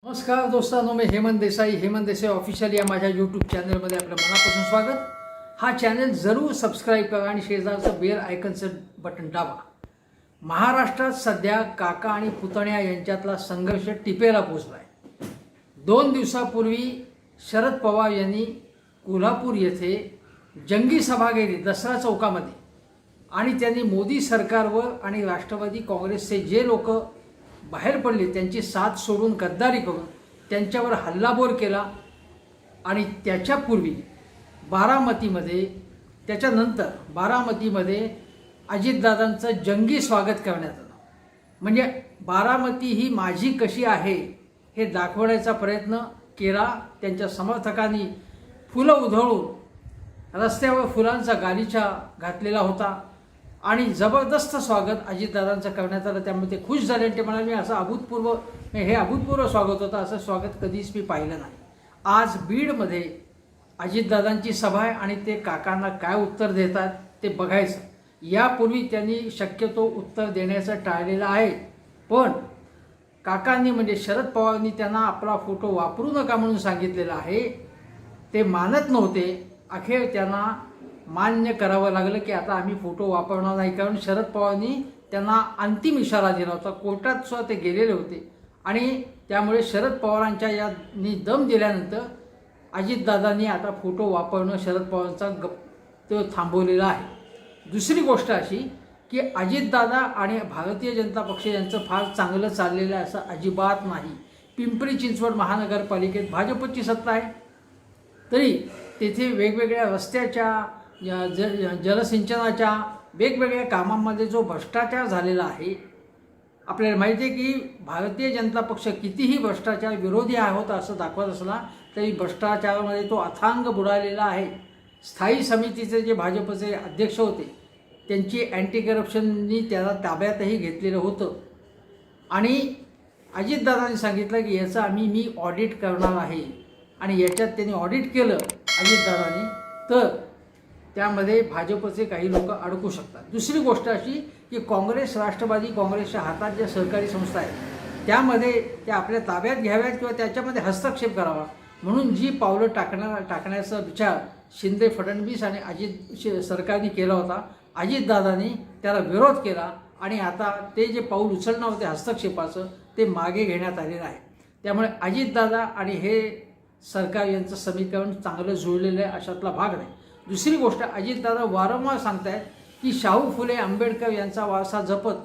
नमस्कार दोस्तांनो, मी हेमंत देसाई ऑफिशियल या माझ्या यूट्यूब चॅनलमध्ये आपलं मनापासून स्वागत. हा चॅनल जरूर सबस्क्राईब करा आणि शेजारचं बेल आयकनचं बटन दाबा. महाराष्ट्रात सध्या काका आणि पुतण्या यांच्यातला संघर्ष टिपेला पोचला आहे. 2 दिवसापूर्वी शरद पवार यांनी कोल्हापूर येथे जंगी सभा घेतली दसरा चौकामध्ये आणि त्यांनी मोदी सरकारवर आणि राष्ट्रवादी काँग्रेसचे जे लोक बाहेर पडले त्यांची साथ सोडून गद्दारी करून त्यांच्यावर हल्लाबोर केला. आणि त्याच्यापूर्वी त्याच्यानंतर बारामतीमध्ये अजितदादांचं जंगी स्वागत करण्यात आलं. म्हणजे बारामती ही माझी कशी आहे हे दाखवण्याचा प्रयत्न केला. त्यांच्या समर्थकांनी फुलं उधळून रस्त्यावर फुलांचा गालिचा घातलेला होता आणि जबरदस्त स्वागत अजितदादांचं करण्यात आलं. त्यामुळे ते खुश झाले आणि ते म्हणाले, हे अभूतपूर्व स्वागत होतं, असं स्वागत कधीच मी पाहिलं नाही. आज बीडमध्ये अजितदादांची सभा आहे आणि ते काकांना काय उत्तर देतात ते बघायचं. यापूर्वी त्यांनी शक्यतो उत्तर देण्याचं टाळलेलं आहे, पण काकांनी म्हणजे शरद पवारांनी त्यांना आपला फोटो वापरू नका म्हणून सांगितलेलं आहे. ते मानत नव्हते. अखेर त्यांना मान्य करावं लागलं की आता आम्ही फोटो वापरणार नाही, कारण शरद पवारांनी त्यांना अंतिम इशारा दिला होता. कोर्टात सुद्धा ते गेलेले होते आणि त्यामुळे शरद पवारांच्या यांनी दम दिल्यानंतर अजितदादांनी आता फोटो वापरणं शरद पवारांचा तो थांबवलेला आहे. दुसरी गोष्ट अशी की अजितदादा आणि भारतीय जनता पक्ष यांचं फार चांगलं चाललेलं आहे असं अजिबात नाही. पिंपरी चिंचवड महानगरपालिकेत भाजपची सत्ता आहे, तरी तेथे वेगवेगळ्या रस्त्याच्या जलसिंचनाच्या वेगवेगळ्या कामांमध्ये जो भ्रष्टाचार झालेला आहे. आपल्याला माहिती आहे की भारतीय जनता पक्ष कितीही भ्रष्टाचार विरोधी होता असं दाखवत असला तरी भ्रष्टाचारामध्ये तो अथांग बुडालेला आहे. स्थायी समितीचे जे भाजपचे अध्यक्ष होते त्यांची अँटी करप्शननी त्याला ताब्यातही घेतलेलं होतं आणि अजितदादांनी सांगितलं की याचं मी ऑडिट करणार आहे आणि याच्यात त्यांनी ऑडिट केलं अजितदादांनी तर त्यामध्ये भाजपचे काही लोक अडकू शकतात. दुसरी गोष्ट अशी की काँग्रेस राष्ट्रवादी काँग्रेसच्या हातात ज्या सहकारी संस्था आहेत त्यामध्ये त्या आपल्या ताब्यात घ्याव्यात किंवा त्याच्यामध्ये हस्तक्षेप करावा म्हणून जी पावलं टाकण्याचा विचार शिंदे फडणवीस आणि अजित सरकारने केला होता. अजितदादांनी त्याला विरोध केला आणि आता ते जे पाऊल उचलणार होते हस्तक्षेपाचं ते मागे घेण्यात आलेलं आहे. त्यामुळे अजितदादा आणि हे सरकार यांचं समीकरण चांगलं जुळलेलं आहे अशातला भाग नाही. दुसरी गोष्ट अजितदादा वारंवार सांगतायत की शाहू फुले आंबेडकर यांचा वारसा जपत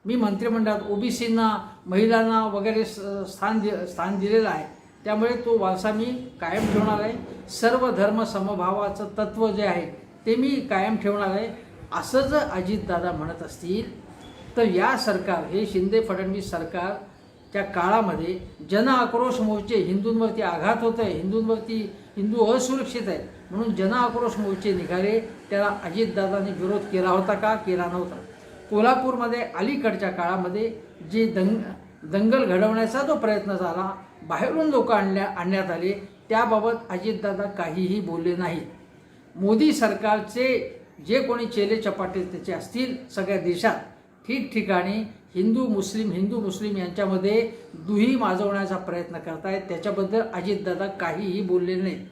मी मंत्रिमंडळात ओबीसींना महिलांना वगैरे स्थान दिलेलं आहे, त्यामुळे तो वारसा मी कायम ठेवणार आहे. सर्व धर्म समभावाचं तत्त्व जे आहे ते मी कायम ठेवणार आहे असं जर अजितदादा म्हणत असतील तर या सरकार हे शिंदे फडणवीस सरकारच्या काळामध्ये जन आक्रोश मोर्चे हिंदूंवरती आघात होत आहे, हिंदू असुरक्षित आहे म्हणून जन आक्रोश मोर्चे निघाले. त्याला अजितदादांनी विरोध केला होता का? केला नव्हता. कोल्हापूरमध्ये अलीकडच्या काळामध्ये जे दंगल घडवण्याचा जो प्रयत्न झाला, बाहेरून लोक आणण्यात आले, त्याबाबत अजितदादा काहीही बोलले नाहीत. मोदी सरकारचे जे कोणी चेले चपाटे त्याचे असतील सगळ्या देशात ठिकठिकाणी हिंदू मुस्लिम यांच्यामध्ये दुही माजवण्याचा प्रयत्न करतायत. त्याच्याबद्दल अजितदादा काहीही बोललेले नाही.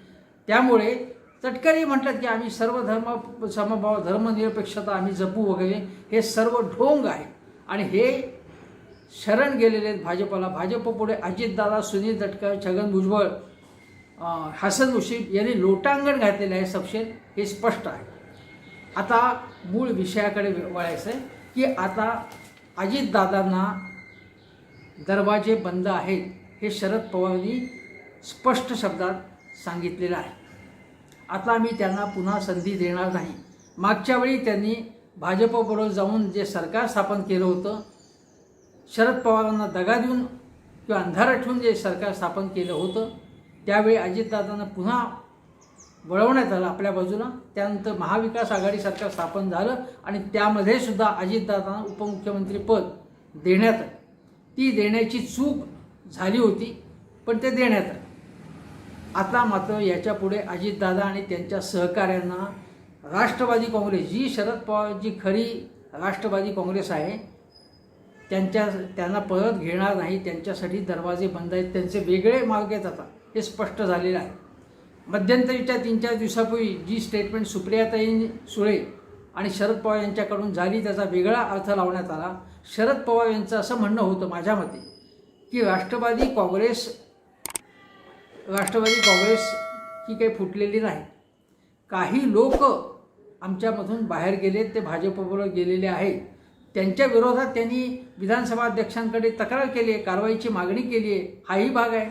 त्यामुळे तटकरी म्हणतात की आम्ही सर्व धर्म समभाव धर्मनिरपेक्षता आम्ही जपू वगैरे, हे सर्व ढोंग आहे आणि हे शरण गेलेले आहेत भाजपला. भाजपपुढे अजितदादा, सुनील तटकरे, छगन भुजबळ, हसन मुश्रीफ यांनी लोटांगण घातलेले आहे सपशेल, हे स्पष्ट आहे. आता मूळ विषयाकडे वळायचं आहे की आता अजितदादांना दरवाजे बंद आहेत हे शरद पवारांनी स्पष्ट शब्दात सांगितलेलं आहे. आता मी त्यांना पुन्हा संधी देणार नाही. मागच्या वेळी त्यांनी भाजपबरोबर जाऊन जे सरकार स्थापन केलं होतं, शरद पवारांना दगा देऊन किंवा अंधारात ठेवून जे सरकार स्थापन केलं होतं त्यावेळी अजितदादांना पुन्हा वळवण्यात आलं आपल्या बाजूला. त्यानंतर महाविकास आघाडी सरकार स्थापन झालं आणि त्यामध्ये सुद्धा अजितदादांना उपमुख्यमंत्रीपद देण्यात आलं. ती देण्याची चूक झाली होती पण ते देण्यात आलं. आता मात्र याच्यापुढे अजितदादा आणि त्यांच्या सहकाऱ्यांना राष्ट्रवादी काँग्रेस जी शरद पवारची खरी राष्ट्रवादी काँग्रेस आहे त्यांना परत घेणार नाही, त्यांच्यासाठी दरवाजे बंद आहेत, त्यांचे वेगळे मार्ग आहेत आता, हे स्पष्ट झालेलं आहे. मध्यंतरीच्या 3-4 दिवसापूर्वी जी स्टेटमेंट सुप्रियाताई सुळे आणि शरद पवार यांच्याकडून झाली त्याचा वेगळा अर्थ लावण्यात आला. शरद पवार यांचं असं म्हणणं होतं माझ्या मते की राष्ट्रवादी काँग्रेस ही काही फुटलेली नाही. काही लोक आमच्यामधून बाहेर गेलेत, ते भाजपबरोबर गेलेले आहेत. त्यांच्या विरोधात त्यांनी विधानसभा अध्यक्षांकडे तक्रार केली आहे, कारवाईची मागणी केली आहे. हाही भाग आहे.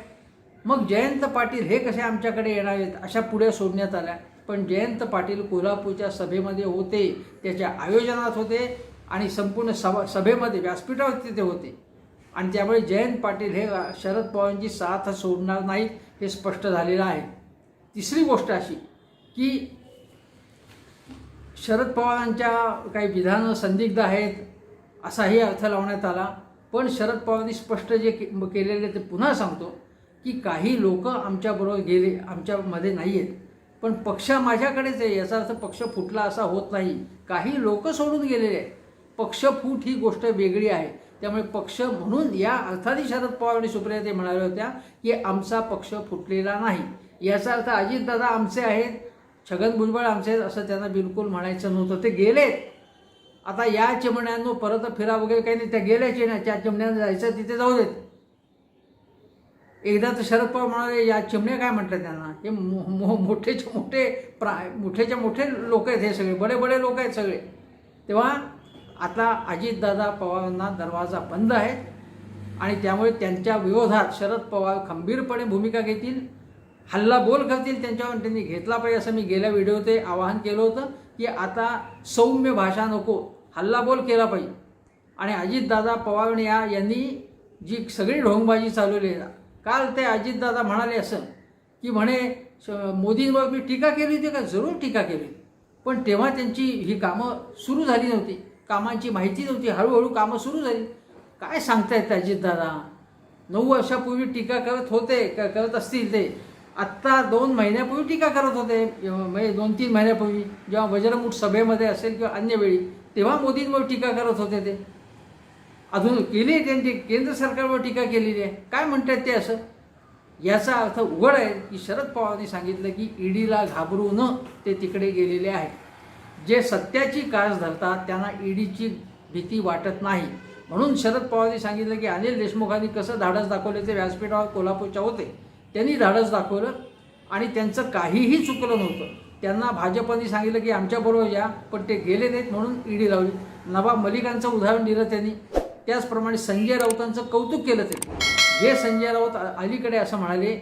मग जयंत पाटील हे कसे आमच्याकडे येणार आहेत अशा पुढे सोडण्यात आल्या. पण जयंत पाटील कोल्हापूरच्या सभेमध्ये होते, त्याच्या आयोजनात होते आणि संपूर्ण सभेमध्ये व्यासपीठावरती ते होते. आणि त्यामुळे जयंत पाटील हे शरद पवारांची साथ सोडणार नाहीत, हे स्पष्ट झालेलं आहे. तिसरी गोष्ट अशी की शरद पवारांच्या काही विधानं संदिग्ध आहेत असाही अर्थ लावण्यात आला. पण शरद पवारांनी स्पष्ट जे केलेले ते पुन्हा सांगतो की काही लोक आमच्याबरोबर गेले, आमच्यामध्ये नाही आहेत, पण पक्ष माझ्याकडेच आहे. याचा अर्थ पक्ष फुटला असा होत नाही. काही लोक सोडून गेलेले आहेत. पक्ष फूट ही गोष्ट वेगळी आहे. त्यामुळे पक्ष म्हणून या अर्थाने शरद पवार आणि सुप्रियाताई म्हणाल्या होत्या की आमचा पक्ष फुटलेला नाही. याचा अर्थ अजितदादा आमचे आहेत, छगन भुजबळ आमचे आहेत असं त्यांना बिलकुल म्हणायचं नव्हतं. ते गेलेत. आता या चिमण्यांनो परत फिरा वगैरे काही नाही, त्या गेल्याचे ना, त्या चिमण्यांना जायचं तिथे जाऊ देत. एकदा तर शरद पवार म्हणाले या चिमण्या काय म्हटलं त्यांना, हे मोठेच्या मोठे लोक आहेत, हे सगळे बडे लोक आहेत सगळे. तेव्हा आता अजितदादा पवारांना दरवाजा बंद आहे आणि त्यामुळे त्यांच्या विरोधात शरद पवार खंबीरपणे भूमिका घेतील, हल्लाबोल करतील. त्यांच्यावर त्यांनी घेतला पाहिजे असं मी गेल्या व्हिडिओत आवाहन केलं होतं की आता सौम्य भाषा नको, हल्लाबोल केला पाहिजे. आणि अजितदादा पवार यांनी जी सगळी ढोंगबाजी चालवली आहे, काल ते अजितदादा म्हणाले असं की म्हणे मोदींवर मी टीका केली होती का, जरूर टीका केली, पण तेव्हा त्यांची ही कामं सुरू झाली नव्हती, कामांची माहिती नव्हती, हळूहळू कामं सुरू झाली. काय सांगतायत अजितदादा, 9 वर्षापूर्वी टीका करत असतील ते, आत्ता 2 महिन्यापूर्वी टीका करत होते, म्हणजे 2-3 महिन्यापूर्वी जेव्हा वज्रमुठ सभेमध्ये असेल किंवा अन्य वेळी, तेव्हा मोदींवर टीका करत होते ते. अजून केली आहे त्यांची, केंद्र सरकारवर टीका केलेली आहे. काय म्हणतात ते असं? याचा अर्थ उघड आहे की शरद पवारांनी सांगितलं की ईडीला घाबरून ते तिकडे गेलेले आहेत. जे सत्याची कास धरतात त्यांना ईडीची भीती वाटत नाही. म्हणून शरद पवारांनी सांगितलं की अनिल देशमुखांनी कसं धाडस दाखवले, ते व्यासपीठावर कोल्हापूरच्या होते, त्यांनी धाडस दाखवलं आणि त्यांचं काहीही चुकलं नव्हतं. त्यांना भाजपने सांगितलं की आमच्याबरोबर या, पण ते गेले नाहीत म्हणून ईडी लावली. नवाब मलिकांचं उदाहरण दिलं त्यांनी. त्याचप्रमाणे संजय राऊतांचं कौतुक केलं त्यांनी. जे संजय राऊत अलीकडे असं म्हणाले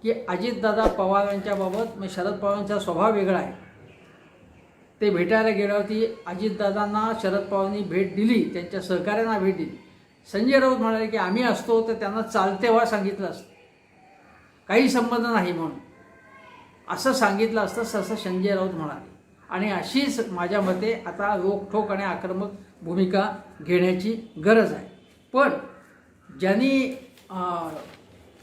की अजितदादा पवार यांच्याबाबत शरद पवारांचा स्वभाव वेगळा आहे. ते भेटायला गेल्यावरती अजितदादांना शरद पवारांनी भेट दिली, त्यांच्या सहकार्यांना भेट दिली. संजय राऊत म्हणाले की आम्ही असतो तर त्यांना चालते व्हा सांगितलं असतं, काही संबंध नाही म्हणून असं सांगितलं असतं, असं संजय राऊत म्हणाले. आणि अशीच माझ्या मते आता रोखठोक आणि आक्रमक भूमिका घेण्याची गरज आहे. पण ज्यांनी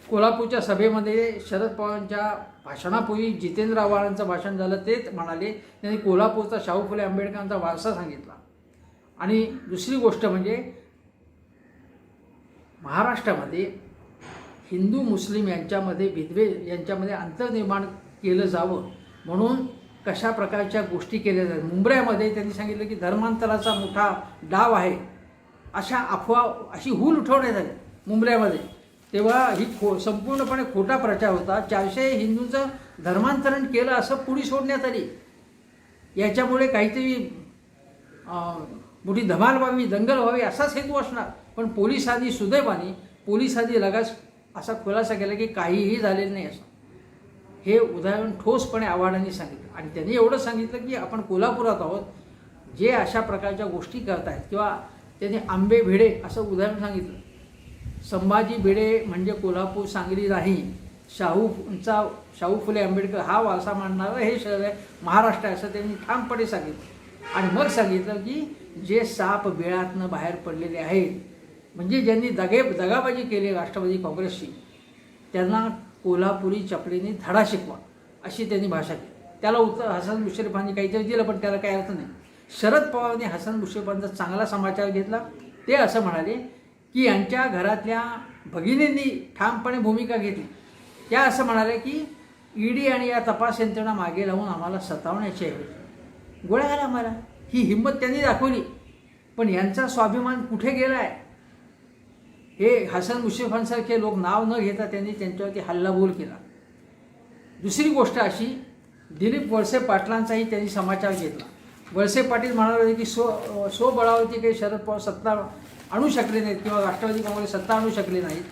कोल्हापूरच्या सभेमध्ये शरद पवारांच्या भाषणापूर्वी जितेंद्र आव्हाडांचं भाषण झालं, तेच म्हणाले, त्यांनी कोल्हापूरचा शाहू फुले आंबेडकरांचा वारसा सांगितला. आणि दुसरी गोष्ट म्हणजे महाराष्ट्रामध्ये हिंदू मुस्लिम यांच्यामध्ये अंतर निर्माण केलं जावं म्हणून कशा प्रकारच्या गोष्टी केल्या जातात. मुंबईमध्ये त्यांनी सांगितलं की धर्मांतराचा मोठा डाव आहे, अशा अफवा, अशी हूल उठवण्यात आली मुंबईमध्ये. तेव्हा ही संपूर्णपणे खोटा प्रचार होता. 400 हिंदूंचं धर्मांतरण केलं असं पुढे सोडण्यात आली. याच्यामुळे काहीतरी मोठी धमाल व्हावी, दंगल व्हावी असाच हेतू असणार. पण पोलिसांनी लगाच असा खुलासा केला की काहीही झालेलं नाही असं. हे उदाहरण ठोसपणे आव्हाडांनी सांगितलं. आणि त्यांनी एवढं सांगितलं की आपण कोल्हापुरात आहोत, जे अशा प्रकारच्या गोष्टी करतायत, किंवा त्यांनी आंबे भिडे असं उदाहरण सांगितलं. संभाजी भिडे म्हणजे कोल्हापूर सांगली नाही, शाहू फुले आंबेडकर हा वारसा मानणारं हे शहर आहे, महाराष्ट्र आहे असं त्यांनी ठामपणे सांगितलं. आणि मग सांगितलं की जे साप बिळातनं बाहेर पडलेले आहेत, म्हणजे ज्यांनी दगाबाजी केली राष्ट्रवादी काँग्रेसची, त्यांना कोल्हापुरी चपलीने धडा शिकवा अशी त्यांनी भाषा केली. त्याला उत्तर हसन मुश्रीफांनी काहीतरी दिलं, पण त्याला काही अर्थ नाही. शरद पवारांनी हसन मुश्रीफांचा चांगला समाचार घेतला ते असं म्हणाले की यांच्या घरातल्या भगिनींनी ठामपणे भूमिका घेतली. त्या असं म्हणाल्या की ईडी आणि या तपास यंत्रणा मागे लावून आम्हाला सतावण्याची आहे, गोळ्या घाला आम्हाला. ही हिंमत त्यांनी दाखवली. पण यांचा स्वाभिमान कुठे गेला आहे? हे हसन मुश्रीफांसारखे लोक नाव न घेता त्यांनी त्यांच्यावरती हल्लाबोल केला. दुसरी गोष्ट अशी, दिलीप वळसे पाटलांचाही त्यांनी समाचार घेतला. वळसे पाटील म्हणाले होते की स्वबळावरती काही शरद पवार सत्ता आणू शकले नाहीत किंवा राष्ट्रवादी काँग्रेस सत्ता आणू शकले नाहीत.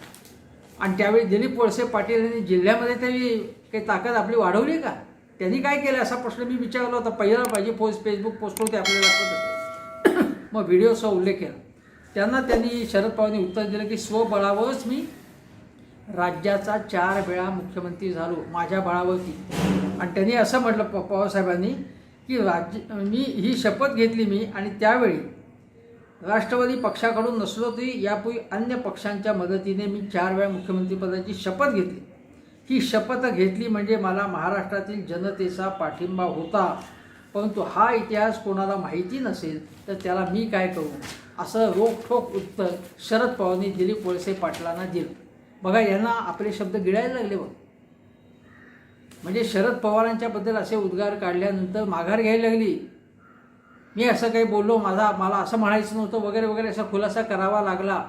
आणि त्यावेळी दिलीप वळसे पाटील यांनी जिल्ह्यामध्ये तरी काही ताकद आपली वाढवली का? त्यांनी काय केलं असा प्रश्न मी विचारला होता. पहिला पाहिजे फेसबुक पोस्टवरती आपल्याला दाखवत असेल. मग व्हिडिओचा उल्लेख केला. त्यांनी शरद पवारांनी उत्तर दिलं की स्वबळावरच मी राज्याचा 4 वेळा मुख्यमंत्री झालो, माझ्या बळावरती. आणि त्यांनी असं म्हटलं पवारसाहेबांनी की मी ही शपथ घेतली मी, आणि त्यावेळी राष्ट्रवादी पक्षाकडून नसलो तरी यापूर्वी अन्य पक्षांच्या मदतीने मी 4 वेळा मुख्यमंत्रीपदाची शपथ घेतली. ही शपथ घेतली म्हणजे मला महाराष्ट्रातील जनतेचा पाठिंबा होता. परंतु हा इतिहास कोणाला माहिती नसेल तर त्याला मी काय करू, असं रोखठोक उत्तर शरद पवारांनी दिलीप वळसे पाटलांना दिलं. बघा, यांना आपले शब्द गिळायला लागले बघ. म्हणजे शरद पवारांच्याबद्दल असे उद्गार काढल्यानंतर माघार घ्यायला लागली. मी असं काही बोललो, मला असं म्हणायचं नव्हतं वगैरे वगैरे असा खुलासा करावा लागला.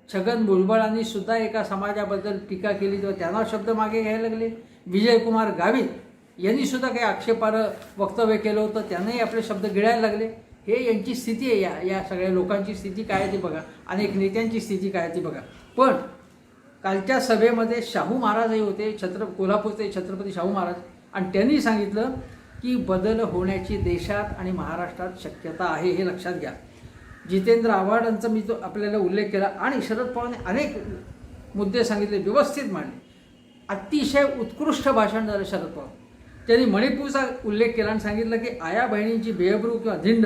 छगन भुजबळांनी सुद्धा एका समाजाबद्दल टीका केली तेव्हा त्यांना शब्द मागे घ्यायला लागले. विजयकुमार गावित यांनी सुद्धा काही आक्षेपार्ह वक्तव्य केलं होतं, त्यांनाही आपले शब्द गिळायला लागले. हे यांची स्थिती आहे. या सगळ्या लोकांची स्थिती काय आहे ती बघा, अनेक नेत्यांची स्थिती काय आहे ती बघा. पण कालच्या सभेमध्ये शाहू महाराजही होते, कोल्हापूरचे छत्रपती शाहू महाराज, आणि त्यांनी सांगितलं की बदल होण्याची देशात आणि महाराष्ट्रात शक्यता आहे, हे लक्षात घ्या. जितेंद्र आव्हाडांचा मी तो आपल्याला उल्लेख केला. आणि शरद पवारांनी अनेक मुद्दे सांगितले, व्यवस्थित मांडले. अतिशय उत्कृष्ट भाषण झालं शरद पवार. त्यांनी मणिपूरचा उल्लेख केला आणि सांगितलं की आया बहिणींची बेअब्रू किंवा धिंड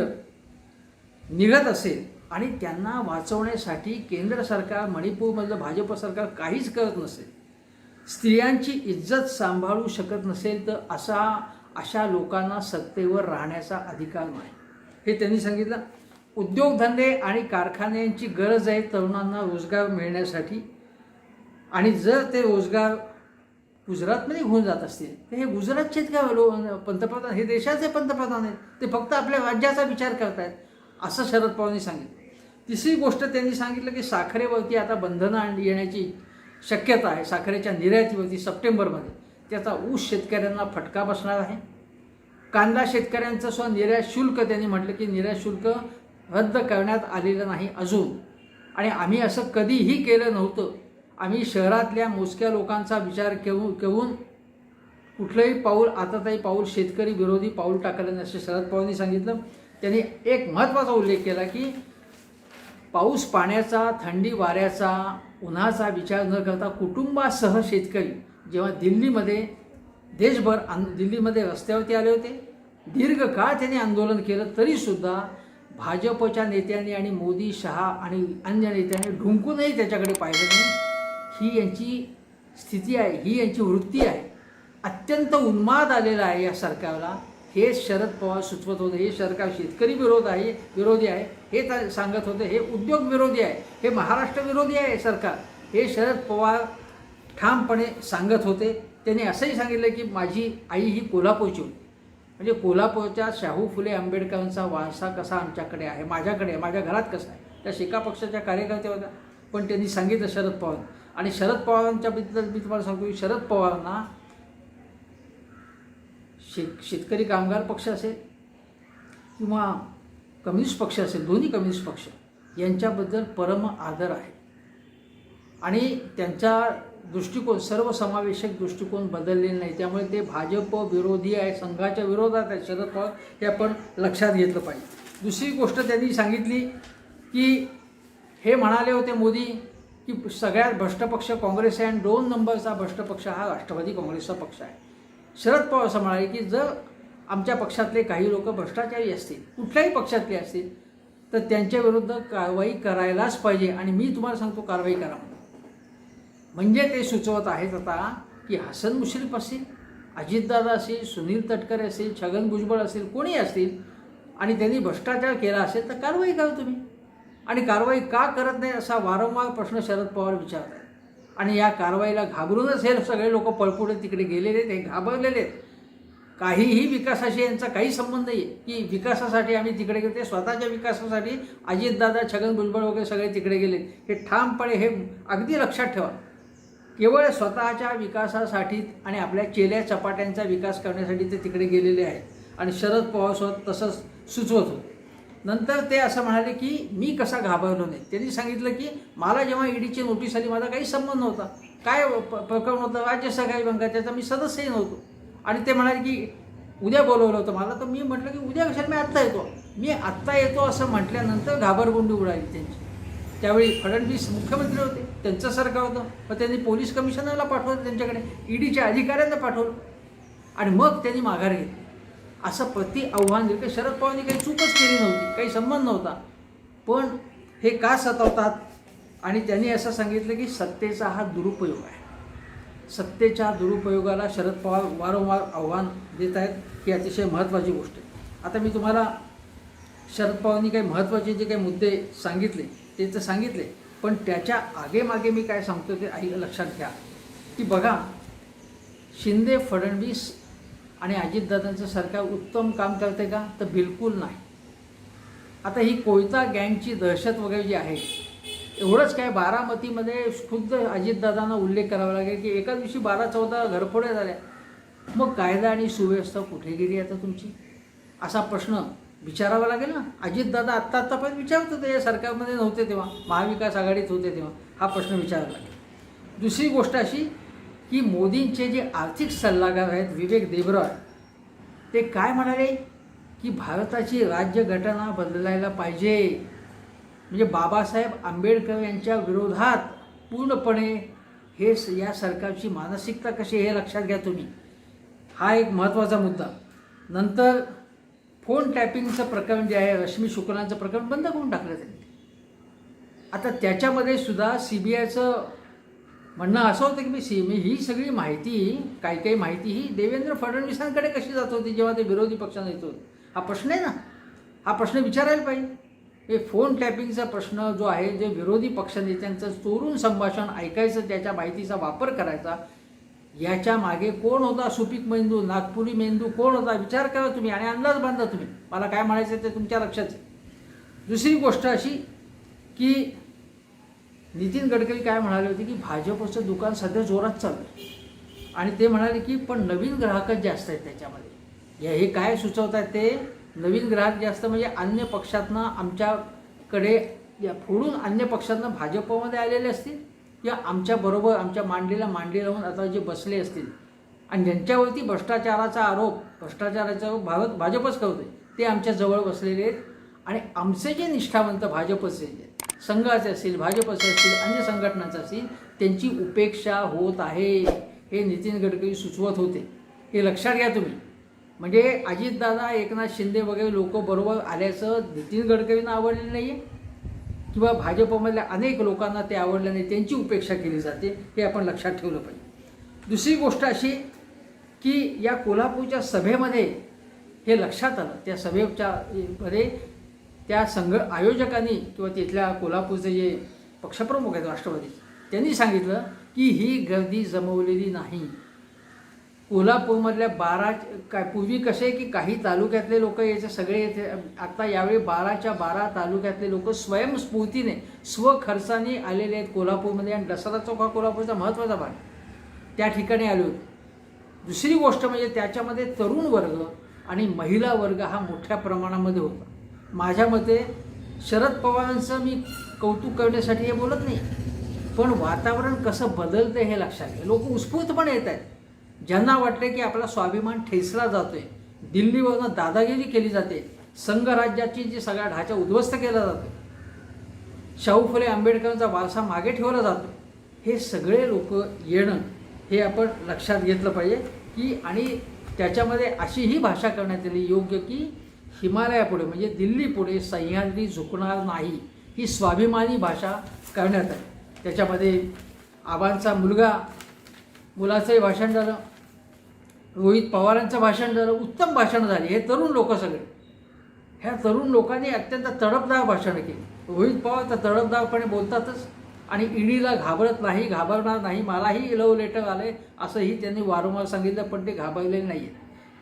निघत असेल आणि त्यांना वाचवण्यासाठी केंद्र सरकार, मणिपूरमधलं भाजप सरकार काहीच करत नसेल, स्त्रियांची इज्जत सांभाळू शकत नसेल, तर अशा लोकांना सत्तेवर राहण्याचा अधिकार नाही, हे त्यांनी सांगितलं. उद्योगधंदे आणि कारखान्यांची गरज आहे तरुणांना रोजगार मिळण्यासाठी. आणि जर ते रोजगार गुजरातमध्ये होऊन जात असतील तर हे गुजरातचेच काय पंतप्रधान, हे देशाचे पंतप्रधान आहेत, ते फक्त आपल्या राज्याचा विचार करतायत, असं शरद पवारांनी सांगितलं. तिसरी गोष्ट त्यांनी सांगितलं की साखरेवरती आता बंधनं येण्याची शक्यता आहे. साखरेच्या निर्यातीवरती सप्टेंबरमध्ये त्याचा ऊस शेतकऱ्यांना फटका बसणार आहे. कांदा शेतकऱ्यांचं सुद्धा निर्यात शुल्क, त्यांनी म्हटलं की निर्यात शुल्क रद्द करण्यात आलेलं नाही अजून, आणि आम्ही असं कधीही केलं नव्हतं. आम्ही शहरातल्या मोजक्या लोकांचा विचार घेऊन कुठलंही पाऊल, आताताही पाऊल शेतकरी विरोधी पाऊल टाकलं नाही, असं शरद पवारांनी सांगितलं. त्यांनी एक महत्त्वाचा उल्लेख केला की पाऊस पाण्याचा, थंडी वाऱ्याचा, उन्हाचा विचार न करता कुटुंबासह शेतकरी जेव्हा दिल्लीमध्ये रस्त्यावरती आले होते, दीर्घकाळ त्यांनी आंदोलन केलं, तरीसुद्धा भाजपच्या नेत्यांनी आणि मोदी, शहा आणि अन्य नेत्यांनी ढुंकूनही त्याच्याकडे पाहिलं नाही. ही यांची स्थिती आहे, ही यांची वृत्ती आहे. अत्यंत उन्माद आलेला आहे या सरकारला, हे शरद पवार सुचवत होते. हे सरकार शेतकरी विरोधी आहे हे सांगत होते, हे उद्योग विरोधी आहे, हे महाराष्ट्र विरोधी आहे सरकार, हे शरद पवार ठामपणे सांगत होते. त्यांनी असंही सांगितलं की माझी आई ही कोल्हापूरची होती, म्हणजे कोल्हापूरच्या शाहू फुले आंबेडकरांचा वारसा कसा आमच्याकडे आहे, माझ्याकडे आहे, माझ्या घरात कसा आहे. त्या शेका पक्षाच्या कार्यकर्त्या होत्या, पण त्यांनी सांगितलं शरद पवार. आणि शरद पवारांच्या बद्दल मी तुम्हाला सांगतो की शरद पवारांना शेतकरी कामगार पक्ष असेल किंवा कम्युनिस्ट पक्ष असेल, दोन्ही कम्युनिस्ट पक्ष यांच्याबद्दल परम आदर आहे. आणि त्यांचा दृष्टिकोन, सर्वसमावेशक दृष्टिकोन बदललेला नाही. त्यामुळे ते भाजप विरोधी आहे, संघाच्या विरोधात आहे शरद पवार, हे आपण लक्षात घेतलं पाहिजे. दुसरी गोष्ट त्यांनी सांगितली की हे म्हणाले होते मोदी की सगळ्यात भ्रष्ट पक्ष काँग्रेस आहे आणि 2 नंबरचा भ्रष्ट पक्ष हा राष्ट्रवादी काँग्रेसचा पक्ष आहे. शरद पवार असं म्हणाले की जर आमच्या पक्षातले काही लोक भ्रष्टाचारी असतील, कुठल्याही पक्षातले असतील, तर त्यांच्या विरुद्ध कारवाई करायलाच पाहिजे. आणि मी तुम्हाला सांगतो कारवाई करा. म्हणजे ते सुचवत आहेत आता की हसन मुश्रीफ असेल, अजितदादा असेल, सुनील तटकरे असेल, छगन भुजबळ असेल, कोणी असतील, आणि त्यांनी भ्रष्टाचार केला असेल तर कारवाई करा तुम्ही. आणि कारवाई का करत नाही असा वारंवार प्रश्न शरद पवार विचारत आहेत. आणि या कारवाईला घाबरूनच हे सगळे लोक पळपुढे तिकडे गेलेले आहेत, हे घाबरलेले आहेत. काहीही विकासाशी यांचा काही संबंध नाही की विकासासाठी आम्ही तिकडे गेलो, ते स्वतःच्या विकासासाठी अजितदादा, छगन भुजबळ वगैरे सगळे तिकडे गेले. हे ठामपणे हे अगदी लक्षात ठेवा. केवळ स्वतःच्या विकासासाठी आणि आपल्या चेल्या चपाट्यांचा विकास करण्यासाठी ते तिकडे गेलेले आहेत. आणि शरद पवार तसंच सुचवत होते. नंतर ते असं म्हणाले की मी कसा घाबरलो नाही. त्यांनी सांगितलं की मला जेव्हा ईडीची नोटीस आली माझा काही संबंध नव्हता, काय प्रकरण होतं राज्य सहकारी बँकाचा, मी सदस्यही नव्हतो. आणि ते म्हणाले की उद्या बोलवलं होतं मला, तर मी म्हटलं की उद्या कशाला, मी आत्ता येतो. मी आत्ता येतो असं म्हटल्यानंतर घाबरगुंडी उडाली त्यांची. त्यावेळी फडणवीस मुख्यमंत्री होते, त्यांचं सरकार होतं. मग त्यांनी पोलीस कमिशनरला पाठवलं, त्यांच्याकडे ईडीच्या अधिकाऱ्यांना पाठवलं आणि मग त्यांनी माघार घेतली. असं आव्हान दिलं की शरद पवारांनी काही चूकच केली नव्हती, काही संबंध नव्हता, पण हे का सतावतात. आणि त्यांनी असं सांगितलं की सत्तेचा हा दुरुपयोग आहे. सत्तेच्या दुरुपयोगाला शरद पवार वारंवार आव्हान देत आहेत, ही अतिशय महत्त्वाची गोष्ट आहे. आता मी तुम्हाला शरद पवारांनी काही महत्त्वाचे जे काही मुद्दे सांगितले ते तर सांगितले, पण त्याच्या आगेमागे मी काय सांगतो ते लक्षात घ्या की बघा, शिंदे, फडणवीस आणि अजितदादांचं सरकार उत्तम काम करते का, तर बिलकुल नाही. आता ही कोयता गँगची दहशत वगैरे जी आहे, एवढंच काय, बारामतीमध्ये खुद्द अजितदादांना उल्लेख करावा लागेल की एका दिवशी 12-14 घरफोड्या झाल्या. मग कायदा आणि सुव्यवस्था कुठे गेली आता तुमची, असा प्रश्न विचारावा लागेल ना. अजितदादा आत्ता पण विचारत होते, या सरकारमध्ये नव्हते तेव्हा, महाविकास आघाडीत होते तेव्हा, हा प्रश्न विचारावा लागेल. दुसरी गोष्ट अशी की मोदींचे जे आर्थिक सल्लागार आहेत विवेक देबरॉय, ते काय म्हणाले की भारताची राज्यघटना बदलायला पाहिजे. म्हणजे बाबासाहेब आंबेडकर यांच्या विरोधात पूर्णपणे हे या सरकारची मानसिकता कशी हे लक्षात घ्या तुम्ही. हा एक महत्त्वाचा मुद्दा. नंतर फोन टॅपिंगचं प्रकरण जे आहे, रश्मी शुक्लांचं प्रकरण बंद करून टाकलं त्यांनी. आता त्याच्यामध्ये सुद्धा CBIचं म्हणणं असं होतं की मी ही सगळी माहिती, काही माहिती ही देवेंद्र फडणवीसांकडे कशी जात होती जेव्हा ते विरोधी पक्षाने येत होते. हा प्रश्न आहे ना, हा प्रश्न विचारायला पाहिजे. हे फोन टॅपिंगचा प्रश्न जो आहे, जे विरोधी पक्षनेत्यांचं चोरून संभाषण ऐकायचं, त्याच्या माहितीचा वापर करायचा, याच्या मागे कोण होता, सुपीक मेंदू, नागपुरी मेंदू कोण होता, विचार करा तुम्ही आणि अंदाज बांधा तुम्ही. मला काय म्हणायचं ते तुमच्या लक्षात आहे. दुसरी गोष्ट अशी की नितीन गडकरी काय म्हणाले होते की भाजपचं दुकान सध्या जोरात चालू आहे. आणि ते म्हणाले की पण नवीन ग्राहकच जास्त आहेत त्याच्यामध्ये. हे काय सुचवत आहेत ते, नवीन ग्राहक जास्त म्हणजे अन्य पक्षातनं आमच्याकडे फोडून अन्य पक्षातनं भाजपमध्ये आलेले असतील किंवा आमच्याबरोबर आमच्या मांडीला मांडी लावून आता जे बसले असतील आणि ज्यांच्यावरती भ्रष्टाचाराचा आरोप भाजपच करतोय, ते आमच्या जवळ बसलेले आहेत. आणि आमचे जे निष्ठावंत भाजपचे संघाचे असतील, भाजपचे असतील, अन्य संघटनांचे असतील, त्यांची उपेक्षा होत आहे, हे नितीन गडकरी सुचवत होते. हे लक्षात घ्या तुम्ही. म्हणजे अजितदादा, एकनाथ शिंदे वगैरे लोक बरोबर आल्याचं नितीन गडकरींना आवडलेलं नाही आहे किंवा भाजपमधल्या अनेक लोकांना ते आवडलं नाही, त्यांची उपेक्षा केली जाते, हे आपण लक्षात ठेवलं पाहिजे. दुसरी गोष्ट अशी की या कोल्हापूरच्या सभेमध्ये हे लक्षात आलं. त्या सभेच्या त्या आयोजकांनी किंवा तिथल्या कोल्हापूरचे जे पक्षप्रमुख आहेत राष्ट्रवादी, त्यांनी सांगितलं की ही गर्दी जमवलेली नाही. कोल्हापूरमधल्या पूर्वी कसे की काही तालुक्यातले लोक याचे सगळे येथे, आता यावेळी 12च्या 12 तालुक्यातले लोक स्वयंस्फूर्तीने स्वखर्चाने आलेले आहेत कोल्हापूरमध्ये. आणि दसरा चौक हा कोल्हापूरचा महत्त्वाचा भाग, त्या ठिकाणी आले होते. दुसरी गोष्ट म्हणजे त्याच्यामध्ये तरुण वर्ग आणि महिला वर्ग हा मोठ्या प्रमाणामध्ये होता. माझ्या मते शरद पवारांचं मी कौतुक करण्यासाठी हे बोलत नाही, पण वातावरण कसं बदलतं हे लक्षात घ्या. लोक उत्स्फूर्तपणे येत आहेत. ज्यांना वाटते की आपला स्वाभिमान ठेचला जातोय, दिल्लीवरनं दादागिरी केली जाते, संघराज्याची जी सगळा ढाचा उद्ध्वस्त केला जातो, शाहू फुले आंबेडकरांचा वारसा मागे ठेवला जातो, हे सगळे लोक येणं हे आपण लक्षात घेतलं पाहिजे की. आणि त्याच्यामध्ये अशी ही भाषा करण्यात आली योग्य की हिमालयापुढे म्हणजे दिल्लीपुढे सह्याद्री झुकणार नाही, ही स्वाभिमानी भाषा करण्यात आली. त्याच्यामध्ये आबांचा मुलाचंही भाषण झालं, रोहित पवारांचं भाषण झालं, उत्तम भाषणं झाली. हे तरुण लोक सगळे, ह्या तरुण लोकांनी अत्यंत तडफदार भाषणं केली. रोहित पवार तर तडफदारपणे बोलतातच आणि ईडीला घाबरत नाही, घाबरणार नाही, मलाही लव्ह लेटर आले असंही त्यांनी वारंवार सांगितलं, पण ते घाबरलेले नाही आहेत.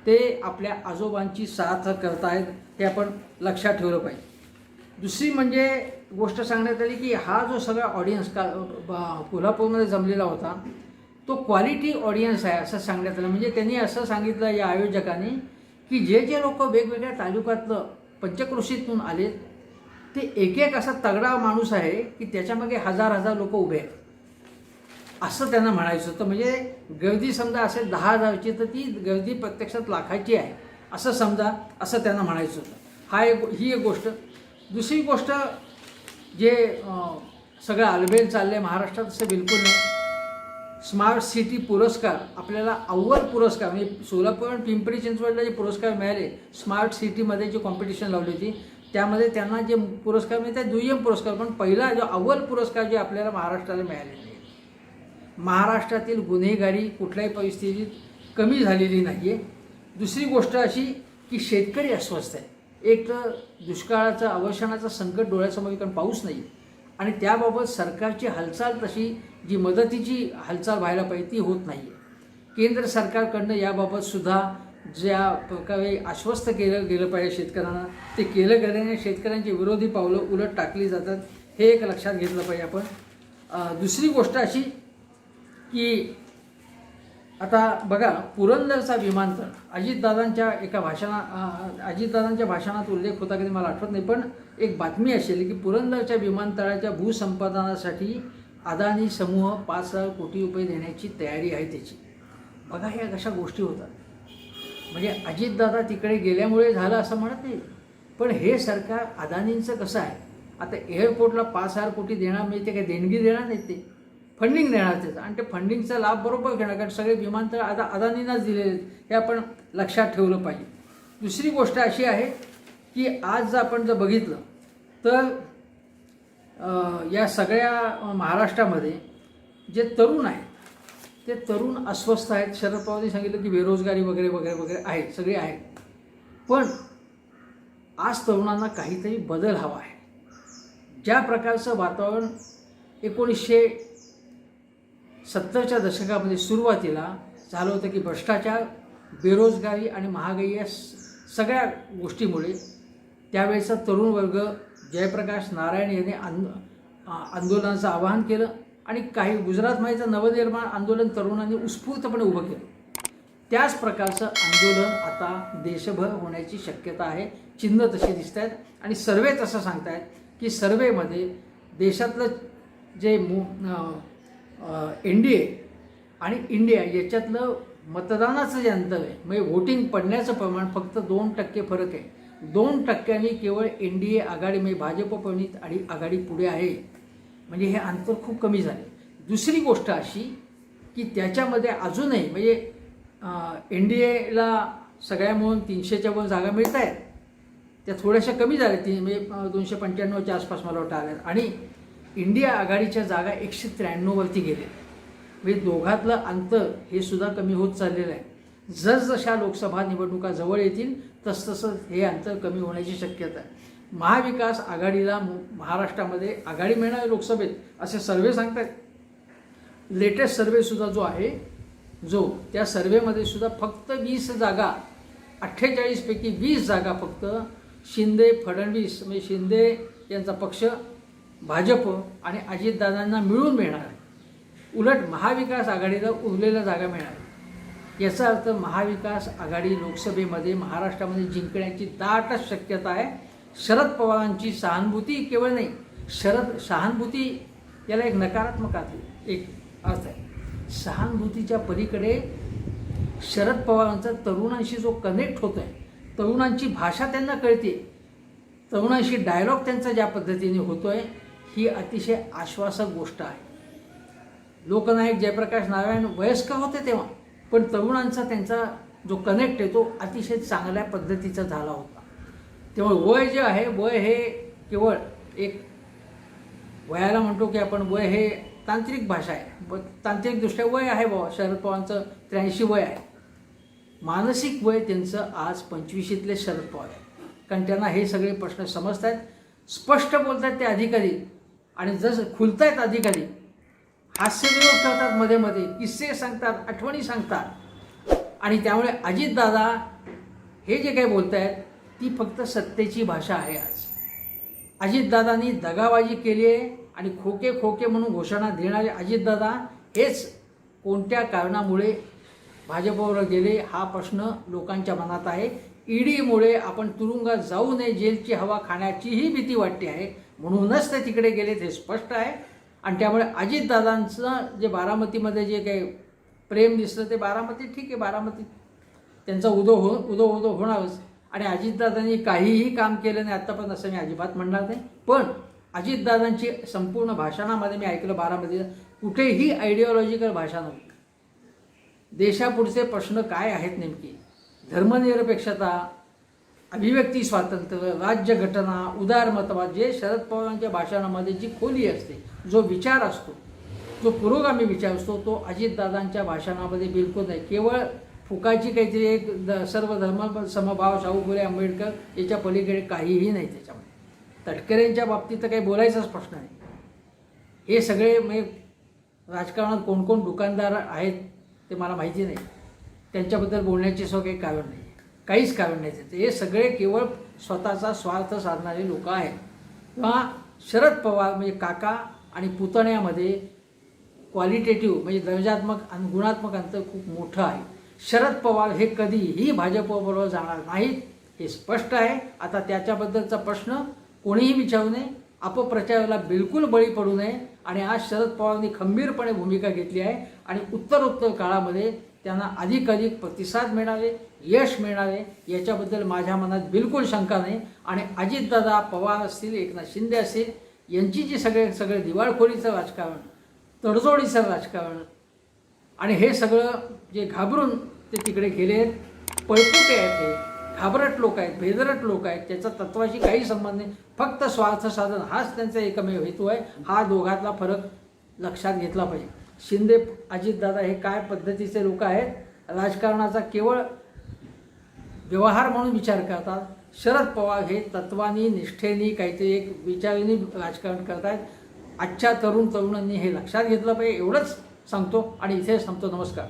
ते आपल्या आजोबांची साथ करतायत, हे आपण लक्षात ठेवलं पाहिजे. दुसरी म्हणजे गोष्ट सांगण्यात आली की हा जो सगळा ऑडियन्स कोल्हापूरमध्ये जमलेला होता तो क्वालिटी ऑडियन्स आहे असं सांगण्यात आलं. म्हणजे त्यांनी असं सांगितलं या आयोजकांनी की जे जे लोक वेगवेगळ्या तालुक्यातलं पंचक्रोशीतून आलेत ते एक एक असा तगडा माणूस आहे की त्याच्यामागे हजार हजार लोक उभे आहेत असं त्यांना म्हणायचं होतं. म्हणजे गर्दी समजा असेल 10,000ची तर ती गर्दी प्रत्यक्षात लाखाची आहे असं समजा, असं त्यांना म्हणायचं होतं. ही एक गोष्ट. दुसरी गोष्ट जे सगळं आलबेल चाललं आहे महाराष्ट्रात असं बिलकुल नाही. स्मार्ट सिटी पुरस्कार आपल्याला अव्वल पुरस्कार म्हणजे सोलापूर आणि पिंपरी चिंचवडला जे पुरस्कार मिळाले स्मार्ट सिटीमध्ये जी कॉम्पिटिशन लावली होती त्यामध्ये त्यांना जे पुरस्कार मिळते दुय्यम पुरस्कार, पण पहिला जो अव्वल पुरस्कार जे आपल्याला महाराष्ट्राला मिळालेला आहे. महाराष्ट्रातील गुन्हेगारी कुठल्याही परिस्थितीत कमी झालेली नाही आहे. दुसरी गोष्ट अशी की शेतकरी अस्वस्थ आहे. एक तर दुष्काळाचं अवसानाचं संकट डोळ्यासमोर, कारण पाऊस नाही आणि त्याबाबत सरकारची हालचाल तशी जी मदतीची हालचाल व्हायला पाहिजे ती होत नाही आहे. केंद्र सरकारकडनं याबाबत सुद्धा ज्या प्रकारे आश्वस्त केलं गेलं पाहिजे शेतकऱ्यांना ते केलं गेल्याने शेतकऱ्यांची विरोधी पावलं उलट टाकली जातात, हे एक लक्षात घेतलं पाहिजे आपण. दुसरी गोष्ट अशी की आता बघा पुरंदरचा विमानतळ अजितदादांच्या भाषणात उल्लेख होता की मला आठवत नाही, पण एक बातमी असेल की पुरंदरच्या विमानतळाच्या भूसंपादनासाठी अदानी समूह 5,000 कोटी रुपये देण्याची तयारी आहे त्याची. बघा ह्या कशा गोष्टी होतात. म्हणजे अजितदादा तिकडे गेल्यामुळे झालं असं म्हणत नाही, पण हे सरकार अदानींचं कसं आहे, आता एअरपोर्टला 5,000 कोटी देणार मिळते काय, देणगी देणार नाहीत, ते फंडिंग देणार त्याचं आणि ते फंडिंगचा लाभ बरोबर घेणार, कारण सगळे विमानतळ अदानींनाच दिलेले आहेत, हे आपण लक्षात ठेवलं पाहिजे. दुसरी गोष्ट अशी आहे की आज आपण जर बघितलं तर या सगळ्या महाराष्ट्रामध्ये जे तरुण आहेत ते तरुण अस्वस्थ आहेत. शरद पवारांनी सांगितलं की बेरोजगारी वगैरे वगैरे वगैरे आहे, सगळे आहेत, पण आज तरुणांना काहीतरी बदल हवा आहे. ज्या प्रकारचं वातावरण 1970च्या दशकामध्ये सुरुवातीला झालं होतं की भ्रष्टाचार, बेरोजगारी आणि महागाई या सगळ्या गोष्टीमुळे त्यावेळेचा तरुण वर्ग जयप्रकाश नारायण यांनी आंदोलनाचं आवाहन केलं आणि काही गुजरातमध्येचं नवनिर्माण आंदोलन तरुणांनी उत्स्फूर्तपणे उभं केलं. त्याच प्रकारचं आंदोलन आता देशभर होण्याची शक्यता आहे, चिन्ह तसे दिसत आहेत आणि सर्वे तसं सांगत आहेत की सर्वेमध्ये देशातलं जे NDA आणि इंडिया याच्यातलं मतदानाचं जे अंतर आहे म्हणजे वोटिंग पडण्याचं प्रमाण फक्त 2% फरक आहे. 2% केवळ NDA आघाडी म्हणजे भाजप प्रणित आणि आघाडी पुढे आहे, म्हणजे हे अंतर खूप कमी झाले. दुसरी गोष्ट अशी की त्याच्यामध्ये अजूनही म्हणजे NDAला सगळ्या मिळून 300च्या वर जागा मिळत आहेत, त्या थोड्याशा कमी झाल्या, म्हणजे 295च्या आसपास मला वाटतं आल्या आणि इंडिया आघाडीच्या जागा 193वरती गेले. म्हणजे दोघातलं अंतर हे सुद्धा कमी होत चाललेलं आहे. जसजशा लोकसभा निवडणुका जवळ येतील तसतसं हे अंतर कमी होण्याची शक्यता आहे. महाविकास आघाडीला महाराष्ट्रामध्ये आघाडी मिळणार आहे लोकसभेत असे सर्वे सांगतात. लेटेस्ट सर्वेसुद्धा जो आहे त्या सर्वेमध्ये सुद्धा फक्त 20 जागा 48 पैकी 20 जागा फक्त शिंदे फडणवीस म्हणजे शिंदे यांचा पक्ष भाजप आणि अजितदादांना मिळून मिळणार आहे. उलट महाविकास आघाडीला उरलेल्या जागा मिळणार. याचा अर्थ महाविकास आघाडी लोकसभेमध्ये महाराष्ट्रामध्ये जिंकण्याची दाटच शक्यता आहे. शरद पवारांची सहानुभूती केवळ नाही, सहानुभूती याला एक नकारात्मक एक अर्थ आहे. सहानुभूतीच्या पलीकडे शरद पवारांचा तरुणांशी जो कनेक्ट होतो आहे, तरुणांची भाषा त्यांना कळते, तरुणांशी डायलॉग त्यांचा ज्या पद्धतीने होतो आहे ही अतिशय आश्वासक गोष्ट आहे. लोकनायक जयप्रकाश नारायण वयस्कर होते तेव्हा, पण तरुणांचा त्यांचा जो कनेक्ट आहे तो अतिशय चांगल्या पद्धतीचा झाला होता. तेव्हा वय जे आहे, वय हे केवळ एक वयाला म्हणतो की आपण वय हे तांत्रिक भाषा आहे, तांत्रिकदृष्ट्या वय आहे बाबा. शरद पवारांचं 83 वय आहे. मानसिक वय त्यांचं आज 25शीतले शरद पवार आहे, कारण त्यांना हे सगळे प्रश्न समजत आहेत. स्पष्ट बोलतात ते अधिकारी आणि जसं खुलतायत अधिकारी, हास्यविनोद करतात, मध्ये मध्ये किस्से सांगतात, आठवणी सांगतात. आणि त्यामुळे अजितदादा हे जे काही बोलत आहेत ती फक्त सत्तेची भाषा आहे. आज अजितदादांनी दगाबाजी केली आहे आणि खोके खोके म्हणून घोषणा देणारे अजितदादा हेच कोणत्या कारणामुळे भाजपवर गेले हा प्रश्न लोकांच्या मनात आहे. ईडीमुळे आपण तुरुंगात जाऊ नये, जेलची हवा खाण्याचीही भीती वाटते आहे, म्हणूनच ते तिकडे गेलेत हे स्पष्ट आहे. आणि त्यामुळे अजितदादांचं जे बारामतीमध्ये जे काही प्रेम दिसलं ते बारामती ठीक आहे, बारामती त्यांचा उदो होणारच. आणि अजितदादांनी काहीही काम केलं नाही आत्तापर्यंत असं मी अजिबात म्हणणार नाही. पण अजितदादांची संपूर्ण भाषणामध्ये मी ऐकलं बारामतीला कुठेही आयडिओलॉजिकल भाषा नव्हती. देशापुढचे प्रश्न काय आहेत नेमकी, धर्मनिरपेक्षता, अभिव्यक्ती स्वातंत्र्य, राज्यघटना, उदारमतवाद, जे शरद पवारांच्या भाषणामध्ये जी खोली असते, जो विचार असतो, जो पुरोगामी विचार असतो, तो अजितदादांच्या भाषणामध्ये बिलकुल नाही. केवळ फुकाची काहीतरी एक सर्व धर्म समभाव, शाहू फुले आंबेडकर याच्या पलीकडे काहीही नाही त्याच्यामध्ये. तटकरेंच्या बाबतीत तर काही बोलायचाच प्रश्न नाही. हे सगळे म्हणजे राजकारणात कोण कोण दुकानदार आहेत ते मला माहिती नाही, त्यांच्याबद्दल बोलण्याची सो काही कारण नाही, काहीच कारण नाही त्याचं. हे सगळे केवळ स्वतःचा स्वार्थ साधणारे लोक आहेत. किंवा शरद पवार म्हणजे काका आणि पुतण्यामध्ये क्वालिटेटिव्ह म्हणजे दर्जात्मक आणि गुणात्मक अंतर खूप मोठं आहे. शरद पवार हे कधीही भाजपबरोबर जाणार नाहीत हे स्पष्ट आहे. आता त्याच्याबद्दलचा प्रश्न कोणीही विचारू नये, अपप्रचाराला बिलकुल बळी पडू नये. आणि आज शरद पवारांनी खंबीरपणे भूमिका घेतली आहे आणि उत्तरोत्तर काळामध्ये त्यांना अधिकाधिक प्रतिसाद मिळाले, यश मिळाले, याच्याबद्दल माझ्या मनात बिलकुल शंका नाही. आणि अजितदादा पवार असतील, एकनाथ शिंदे असतील, यांची जी सगळे दिवाळखोरीचं राजकारण, तडजोडीचं राजकारण आणि हे सगळं जे घाबरून ते तिकडे गेले आहेत, पळपुटे आहेत, हे घाबरट लोक आहेत, बेदरट लोक आहेत, त्याचा तत्वाशी काही संबंध नाही, फक्त स्वार्थ साधन हाच त्यांचा एकमेव हेतू आहे. हा दोघातला फरक लक्षात घेतला पाहिजे. शिंदे अजितदादा हे काय पद्धतीचे लोक आहेत, राजकारणाचा केवळ व्यवहार म्हणून विचार करतात. शरद पवार हे तत्वानी, निष्ठेनी, काहीतरी एक विचारांनी राजकारण करत आहेत. आजच्या तरुणांनी हे लक्षात घेतलं पाहिजे, एवढंच सांगतो आणि इथे थांबतो. नमस्कार.